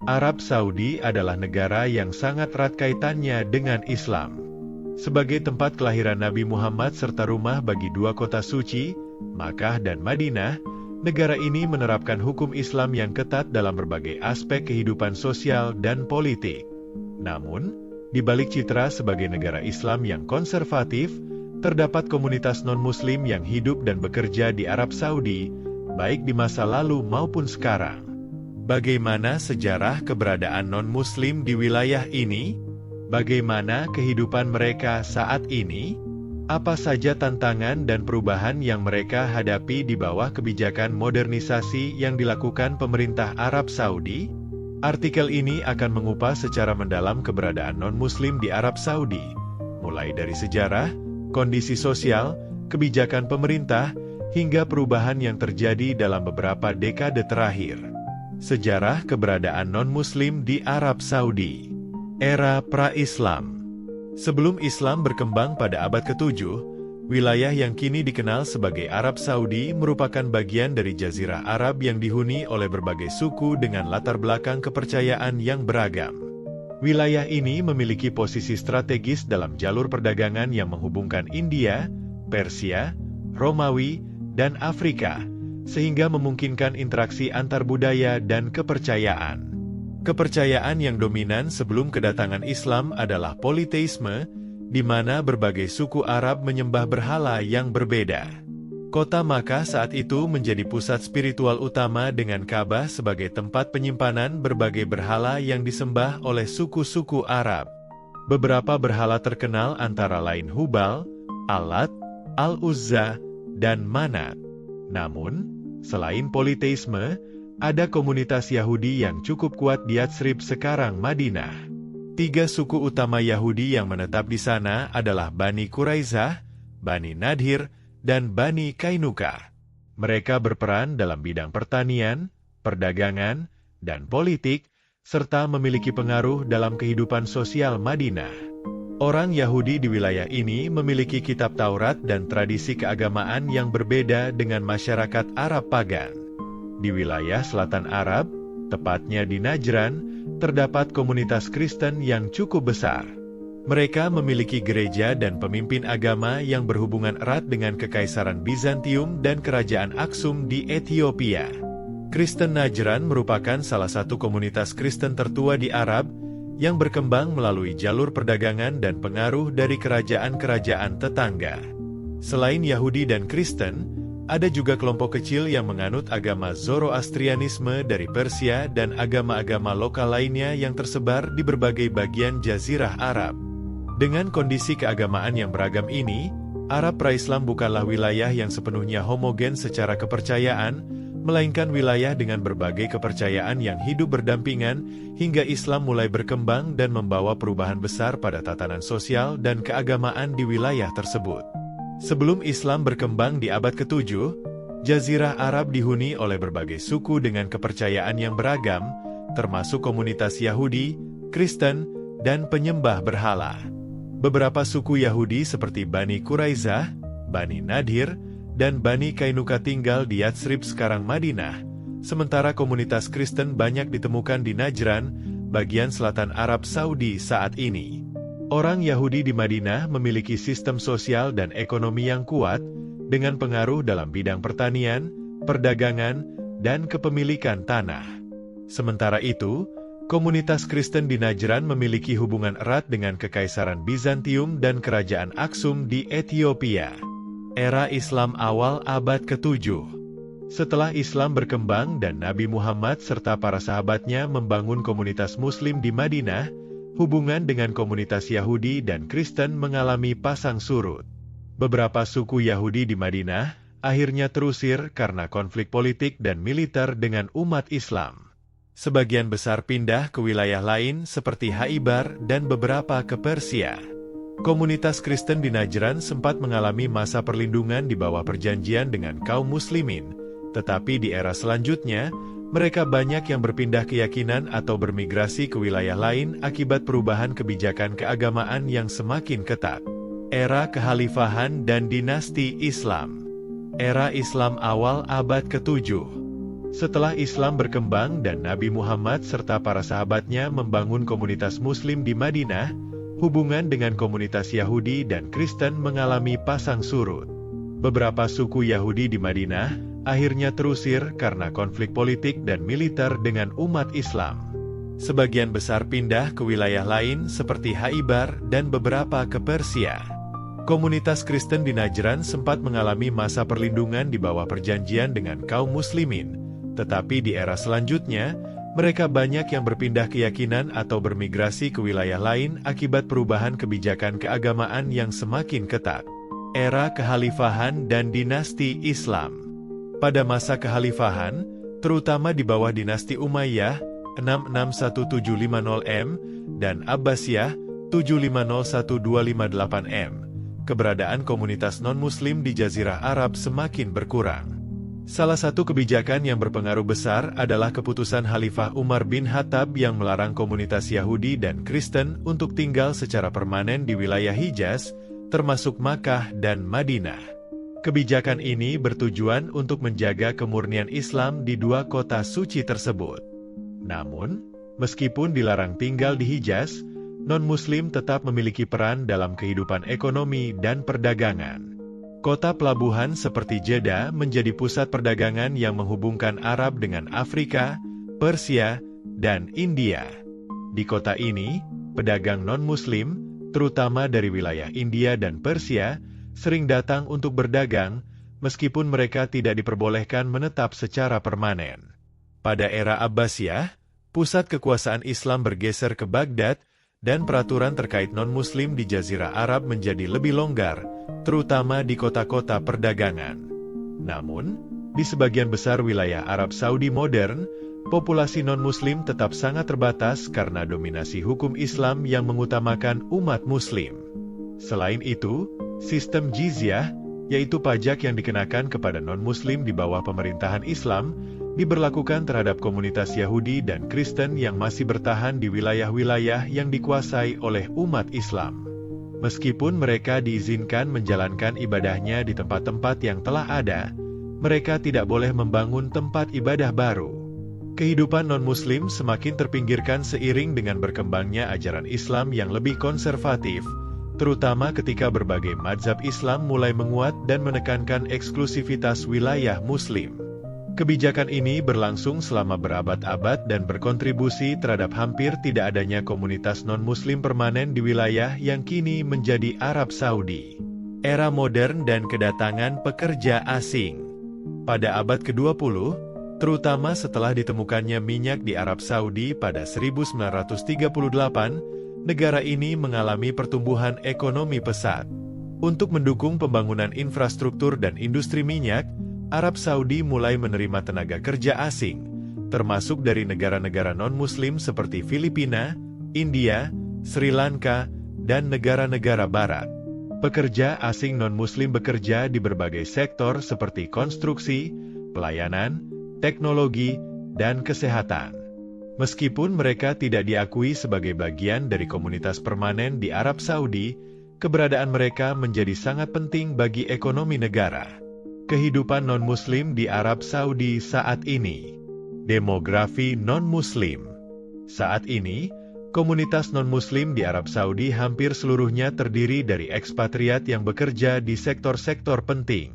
Arab Saudi adalah negara yang sangat erat kaitannya dengan Islam. Sebagai tempat kelahiran Nabi Muhammad serta rumah bagi dua kota suci, Makkah dan Madinah, negara ini menerapkan hukum Islam yang ketat dalam berbagai aspek kehidupan sosial dan politik. Namun, di balik citra sebagai negara Islam yang konservatif, terdapat komunitas non-Muslim yang hidup dan bekerja di Arab Saudi, baik di masa lalu maupun sekarang. Bagaimana sejarah keberadaan non-Muslim di wilayah ini? Bagaimana kehidupan mereka saat ini? Apa saja tantangan dan perubahan yang mereka hadapi di bawah kebijakan modernisasi yang dilakukan pemerintah Arab Saudi? Artikel ini akan mengupas secara mendalam keberadaan non-Muslim di Arab Saudi, mulai dari sejarah, kondisi sosial, kebijakan pemerintah, hingga perubahan yang terjadi dalam beberapa dekade terakhir. Sejarah keberadaan non-Muslim di Arab Saudi. Era pra-Islam. Sebelum Islam berkembang pada abad ke-7, wilayah yang kini dikenal sebagai Arab Saudi merupakan bagian dari Jazirah Arab yang dihuni oleh berbagai suku dengan latar belakang kepercayaan yang beragam. Wilayah ini memiliki posisi strategis dalam jalur perdagangan yang menghubungkan India, Persia, Romawi, dan Afrika, sehingga memungkinkan interaksi antar budaya dan kepercayaan. Kepercayaan yang dominan sebelum kedatangan Islam adalah politeisme, di mana berbagai suku Arab menyembah berhala yang berbeda. Kota Makkah saat itu menjadi pusat spiritual utama dengan Ka'bah sebagai tempat penyimpanan berbagai berhala yang disembah oleh suku-suku Arab. Beberapa berhala terkenal antara lain Hubal, Al-Lat, Al-Uzza, dan Manat. Namun, selain politeisme, ada komunitas Yahudi yang cukup kuat di Yatsrib sekarang Madinah. 3 suku utama Yahudi yang menetap di sana adalah Bani Quraizah, Bani Nadhir, dan Bani Kainuka. Mereka berperan dalam bidang pertanian, perdagangan, dan politik, serta memiliki pengaruh dalam kehidupan sosial Madinah. Orang Yahudi di wilayah ini memiliki kitab Taurat dan tradisi keagamaan yang berbeda dengan masyarakat Arab pagan. Di wilayah selatan Arab, tepatnya di Najran, terdapat komunitas Kristen yang cukup besar. Mereka memiliki gereja dan pemimpin agama yang berhubungan erat dengan Kekaisaran Bizantium dan Kerajaan Aksum di Ethiopia. Kristen Najran merupakan salah satu komunitas Kristen tertua di Arab, yang berkembang melalui jalur perdagangan dan pengaruh dari kerajaan-kerajaan tetangga. Selain Yahudi dan Kristen, ada juga kelompok kecil yang menganut agama Zoroastrianisme dari Persia dan agama-agama lokal lainnya yang tersebar di berbagai bagian Jazirah Arab. Dengan kondisi keagamaan yang beragam ini, Arab pra-Islam bukanlah wilayah yang sepenuhnya homogen secara kepercayaan, melainkan wilayah dengan berbagai kepercayaan yang hidup berdampingan hingga Islam mulai berkembang dan membawa perubahan besar pada tatanan sosial dan keagamaan di wilayah tersebut. Sebelum Islam berkembang di abad ke-7, Jazirah Arab dihuni oleh berbagai suku dengan kepercayaan yang beragam, termasuk komunitas Yahudi, Kristen, dan penyembah berhala. Beberapa suku Yahudi seperti Bani Quraizah, Bani Nadhir, dan Bani Kainuka tinggal di Yatsrib sekarang Madinah, sementara komunitas Kristen banyak ditemukan di Najran, bagian selatan Arab Saudi saat ini. Orang Yahudi di Madinah memiliki sistem sosial dan ekonomi yang kuat, dengan pengaruh dalam bidang pertanian, perdagangan, dan kepemilikan tanah. Sementara itu, komunitas Kristen di Najran memiliki hubungan erat dengan Kekaisaran Bizantium dan Kerajaan Aksum di Ethiopia. Era Islam awal abad ke-7. Setelah Islam berkembang dan Nabi Muhammad serta para sahabatnya membangun komunitas Muslim di Madinah, hubungan dengan komunitas Yahudi dan Kristen mengalami pasang surut. Beberapa suku Yahudi di Madinah akhirnya terusir karena konflik politik dan militer dengan umat Islam. Sebagian besar pindah ke wilayah lain seperti Khaybar dan beberapa ke Persia. Komunitas Kristen di Najran sempat mengalami masa perlindungan di bawah perjanjian dengan kaum muslimin, tetapi di era selanjutnya, mereka banyak yang berpindah keyakinan atau bermigrasi ke wilayah lain akibat perubahan kebijakan keagamaan yang semakin ketat. Era Kekhalifahan dan Dinasti Islam. Era Islam awal abad ke-7. Setelah Islam berkembang dan Nabi Muhammad serta para sahabatnya membangun komunitas Muslim di Madinah, hubungan dengan komunitas Yahudi dan Kristen mengalami pasang surut. Beberapa suku Yahudi di Madinah akhirnya terusir karena konflik politik dan militer dengan umat Islam. Sebagian besar pindah ke wilayah lain seperti Khaybar dan beberapa ke Persia. Komunitas Kristen di Najran sempat mengalami masa perlindungan di bawah perjanjian dengan kaum muslimin, tetapi di era selanjutnya, mereka banyak yang berpindah keyakinan atau bermigrasi ke wilayah lain akibat perubahan kebijakan keagamaan yang semakin ketat. Era Kekhalifahan dan Dinasti Islam. Pada masa kekhalifahan, terutama di bawah dinasti Umayyah 661750M dan Abbasiyah 7501-258M, keberadaan komunitas non-Muslim di Jazirah Arab semakin berkurang. Salah satu kebijakan yang berpengaruh besar adalah keputusan Khalifah Umar bin Khattab yang melarang komunitas Yahudi dan Kristen untuk tinggal secara permanen di wilayah Hijaz, termasuk Makkah dan Madinah. Kebijakan ini bertujuan untuk menjaga kemurnian Islam di dua kota suci tersebut. Namun, meskipun dilarang tinggal di Hijaz, non-Muslim tetap memiliki peran dalam kehidupan ekonomi dan perdagangan. Kota pelabuhan seperti Jeddah menjadi pusat perdagangan yang menghubungkan Arab dengan Afrika, Persia, dan India. Di kota ini, pedagang non-Muslim, terutama dari wilayah India dan Persia, sering datang untuk berdagang, meskipun mereka tidak diperbolehkan menetap secara permanen. Pada era Abbasiyah, pusat kekuasaan Islam bergeser ke Baghdad, dan peraturan terkait non-Muslim di Jazirah Arab menjadi lebih longgar, terutama di kota-kota perdagangan. Namun, di sebagian besar wilayah Arab Saudi modern, populasi non-Muslim tetap sangat terbatas karena dominasi hukum Islam yang mengutamakan umat Muslim. Selain itu, sistem jizyah, yaitu pajak yang dikenakan kepada non-Muslim di bawah pemerintahan Islam, diberlakukan terhadap komunitas Yahudi dan Kristen yang masih bertahan di wilayah-wilayah yang dikuasai oleh umat Islam. Meskipun mereka diizinkan menjalankan ibadahnya di tempat-tempat yang telah ada, mereka tidak boleh membangun tempat ibadah baru. Kehidupan non-Muslim semakin terpinggirkan seiring dengan berkembangnya ajaran Islam yang lebih konservatif, terutama ketika berbagai mazhab Islam mulai menguat dan menekankan eksklusivitas wilayah Muslim. Kebijakan ini berlangsung selama berabad-abad dan berkontribusi terhadap hampir tidak adanya komunitas non-Muslim permanen di wilayah yang kini menjadi Arab Saudi. Era modern dan kedatangan pekerja asing. Pada abad ke-20, terutama setelah ditemukannya minyak di Arab Saudi pada 1938, negara ini mengalami pertumbuhan ekonomi pesat. Untuk mendukung pembangunan infrastruktur dan industri minyak, Arab Saudi mulai menerima tenaga kerja asing, termasuk dari negara-negara non-Muslim seperti Filipina, India, Sri Lanka, dan negara-negara barat. Pekerja asing non-Muslim bekerja di berbagai sektor seperti konstruksi, pelayanan, teknologi, dan kesehatan. Meskipun mereka tidak diakui sebagai bagian dari komunitas permanen di Arab Saudi, keberadaan mereka menjadi sangat penting bagi ekonomi negara. Kehidupan non-Muslim di Arab Saudi saat ini. Demografi non-Muslim. Saat ini, komunitas non-Muslim di Arab Saudi hampir seluruhnya terdiri dari ekspatriat yang bekerja di sektor-sektor penting.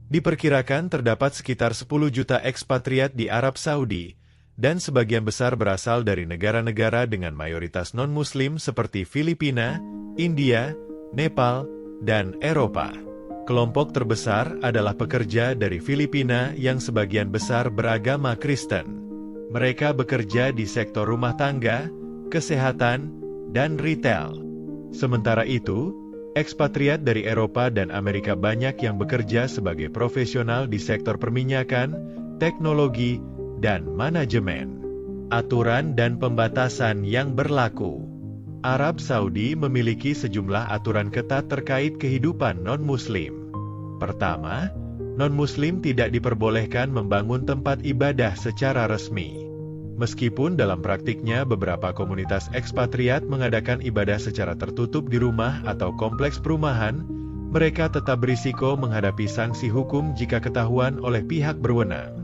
Diperkirakan terdapat sekitar 10 juta ekspatriat di Arab Saudi, dan sebagian besar berasal dari negara-negara dengan mayoritas non-Muslim seperti Filipina, India, Nepal, dan Eropa. Kelompok terbesar adalah pekerja dari Filipina yang sebagian besar beragama Kristen. Mereka bekerja di sektor rumah tangga, kesehatan, dan retail. Sementara itu, ekspatriat dari Eropa dan Amerika banyak yang bekerja sebagai profesional di sektor perminyakan, teknologi, dan manajemen. Aturan dan pembatasan yang berlaku. Arab Saudi memiliki sejumlah aturan ketat terkait kehidupan non-Muslim. Pertama, non-Muslim tidak diperbolehkan membangun tempat ibadah secara resmi. Meskipun dalam praktiknya beberapa komunitas ekspatriat mengadakan ibadah secara tertutup di rumah atau kompleks perumahan, mereka tetap berisiko menghadapi sanksi hukum jika ketahuan oleh pihak berwenang.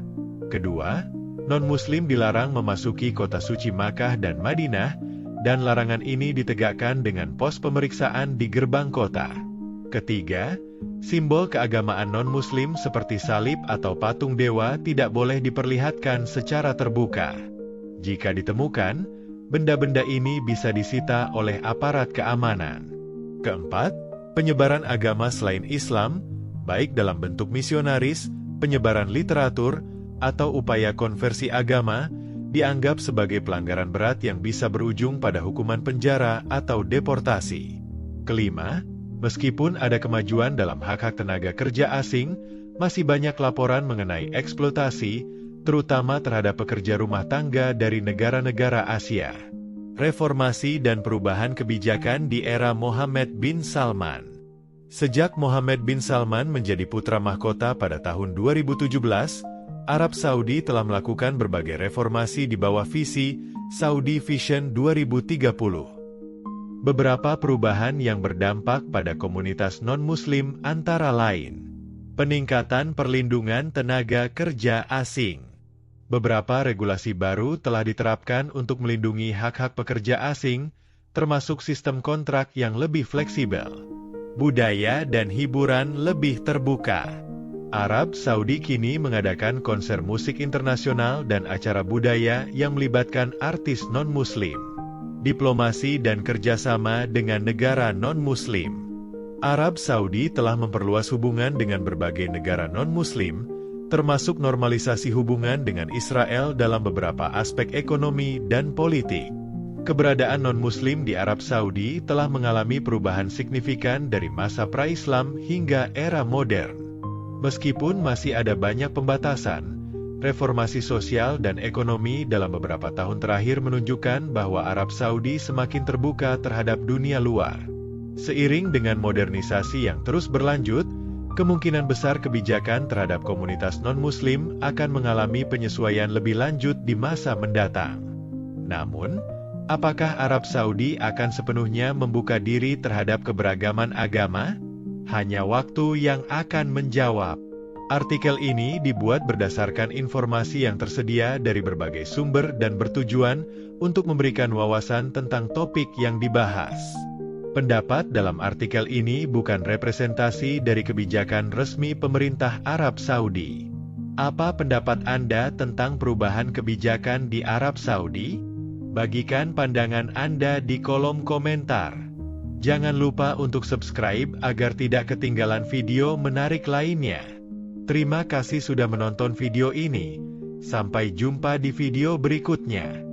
Kedua, Non-Muslim dilarang memasuki kota suci Makkah dan Madinah, dan larangan ini ditegakkan dengan pos pemeriksaan di gerbang kota. Ketiga, simbol keagamaan non-Muslim seperti salib atau patung dewa tidak boleh diperlihatkan secara terbuka. Jika ditemukan, benda-benda ini bisa disita oleh aparat keamanan. Keempat, penyebaran agama selain Islam, baik dalam bentuk misionaris, penyebaran literatur, atau upaya konversi agama, dianggap sebagai pelanggaran berat yang bisa berujung pada hukuman penjara atau deportasi. Kelima, meskipun ada kemajuan dalam hak-hak tenaga kerja asing, masih banyak laporan mengenai eksploitasi, terutama terhadap pekerja rumah tangga dari negara-negara Asia. Reformasi dan perubahan kebijakan di era Mohammed bin Salman. Sejak Mohammed bin Salman menjadi putra mahkota pada tahun 2017, Arab Saudi telah melakukan berbagai reformasi di bawah visi Saudi Vision 2030. Beberapa perubahan yang berdampak pada komunitas non-Muslim antara lain: peningkatan perlindungan tenaga kerja asing. Beberapa regulasi baru telah diterapkan untuk melindungi hak-hak pekerja asing, termasuk sistem kontrak yang lebih fleksibel. Budaya dan hiburan lebih terbuka. Arab Saudi kini mengadakan konser musik internasional dan acara budaya yang melibatkan artis non-Muslim. Diplomasi dan kerjasama dengan negara non-Muslim. Arab Saudi telah memperluas hubungan dengan berbagai negara non-Muslim, termasuk normalisasi hubungan dengan Israel dalam beberapa aspek ekonomi dan politik. Keberadaan non-Muslim di Arab Saudi telah mengalami perubahan signifikan dari masa pra-Islam hingga era modern. Meskipun masih ada banyak pembatasan, reformasi sosial dan ekonomi dalam beberapa tahun terakhir menunjukkan bahwa Arab Saudi semakin terbuka terhadap dunia luar. Seiring dengan modernisasi yang terus berlanjut, kemungkinan besar kebijakan terhadap komunitas non-Muslim akan mengalami penyesuaian lebih lanjut di masa mendatang. Namun, apakah Arab Saudi akan sepenuhnya membuka diri terhadap keberagaman agama? Hanya waktu yang akan menjawab. Artikel ini dibuat berdasarkan informasi yang tersedia dari berbagai sumber dan bertujuan untuk memberikan wawasan tentang topik yang dibahas. Pendapat dalam artikel ini bukan representasi dari kebijakan resmi pemerintah Arab Saudi. Apa pendapat Anda tentang perubahan kebijakan di Arab Saudi? Bagikan pandangan Anda di kolom komentar. Jangan lupa untuk subscribe agar tidak ketinggalan video menarik lainnya. Terima kasih sudah menonton video ini. Sampai jumpa di video berikutnya.